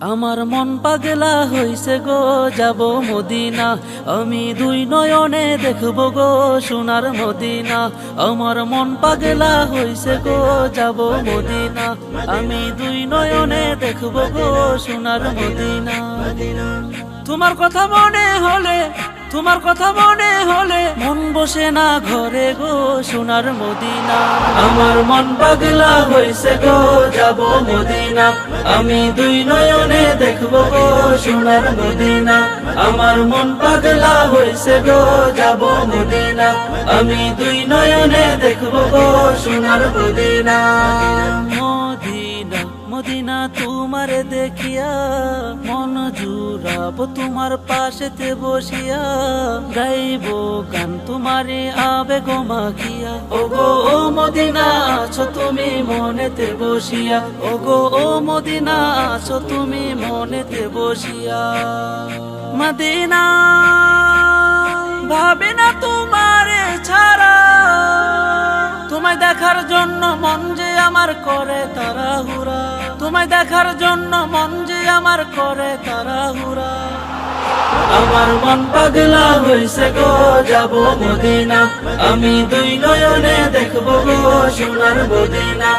আমার মন পাগলা হইছে গো, যাব মদিনা। আমি দুই নয়নে দেখব গো সোনার মদিনা। আমার মন পাগলা হইছে গো, যাব মদিনা। আমি দুই নয়নে দেখব গো সোনার মদিনা। তোমার কথা মনে হলে, তোমার কথা মনে হলে মন বসে না ঘরে গো সোনার মদিনা। আমার মন পাগলা হইছে গো, যাব মদিনা। আমি দুই নয়নে দেখব গো সোনার মদিনা। আমার মন পাগলা হইছে গো, যাব মদিনা। আমি দুই নয়নে দেখব গো সোনার মদিনা। মদিনা মদিনা তোমারে দেখিয়া মন জুড়াবো তোমার পাশেতে বসিয়া। গাইব গান তোমারে আবেগ মাখিয়া। ওগো ও মদিনা আছো তুমি মনেতে বসিয়া। ওগো ও মদিনা আছো তুমি মনেতে বসিয়া। মদিনা ভাবে না তোমারে ছাড়া, তোমায় দেখার জন্য মন যে আমার করে তাড়াহুড়া। তোমায় দেখার জন্য মন যে আমার করে তাড়াহুড়া। আমার মন পাগলা হইছে গো, যাব মদিনা। আমি দুই নয়নে দেখব গো সোনার মদিনা।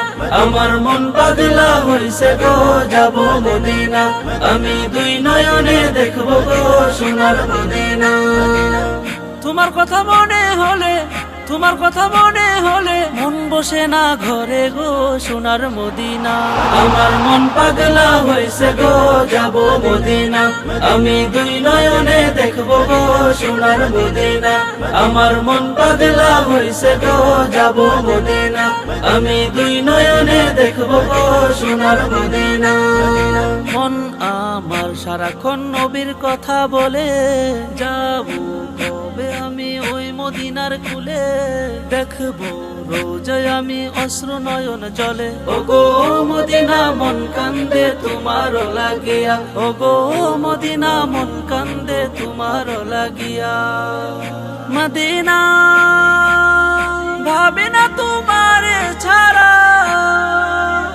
আমার মন পাগলা হইছে গো, যাব মদিনা। আমি দুই নয়নে দেখব গো সোনার মদিনা। তোমার কথা মনে হলে, তোমার কথা মনে হলে মন বসে না ঘরে গো সোনার মদিনা। আমার মন পাগলা হইছে গো, যাব মদিনা। আমি দুই নয়নে দেখব গো সোনার মদিনা। আমার মন পাগলা হইছে গো, যাব মদিনা। আমি দুই নয়নে দেখব গো সোনার মদিনা। মন আমার সারাক্ষণ নবীর কথা বলে, যাব কবে আমি ওই মদিনার কুলে। দেখবো রোজায় আমি অশ্রু নয়ন জলে। ওগো মদিনা মন কান্দে তোমার লাগিয়া। ওগো মদিনা মন কান্দে তোমার লাগিয়া। মদিনা ভাবে না তোমারে ছাড়া,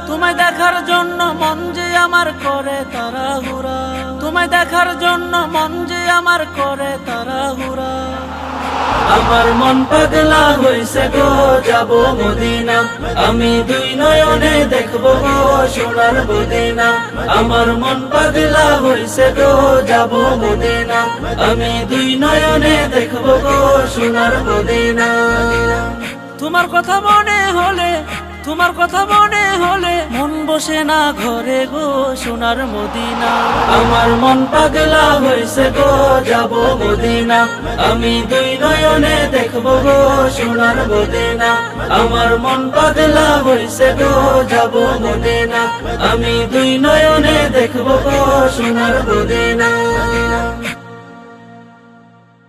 তোমায় দেখার জন্য মন যে আমার করে তাড়াহুড়া। তোমায় দেখার জন্য মন যে আমার করে তাড়াহুড়া। আমার মন পাগলা হইছে গো, যাব মদিনা। আমি দুই নয়নে দেখব গো সোনার মদিনা। আমার মন পাগলা হইছে গো, যাব মদিনা। আমি দুই নয়নে দেখব গো সোনার মদিনা। তোমার কথা মনে হলে, তোমার কথা মনে হলে মন বসে না ঘরে গো সোনার মদিনা। আমার মন পাগলা হইছে গো, যাব মদিনা। আমি দুই নয়নে দেখব গো সোনার মদিনা। আমার মন পাগলা হইছে গো, যাব মদিনা। আমি দুই নয়নে দেখব গো সোনার মদিনা।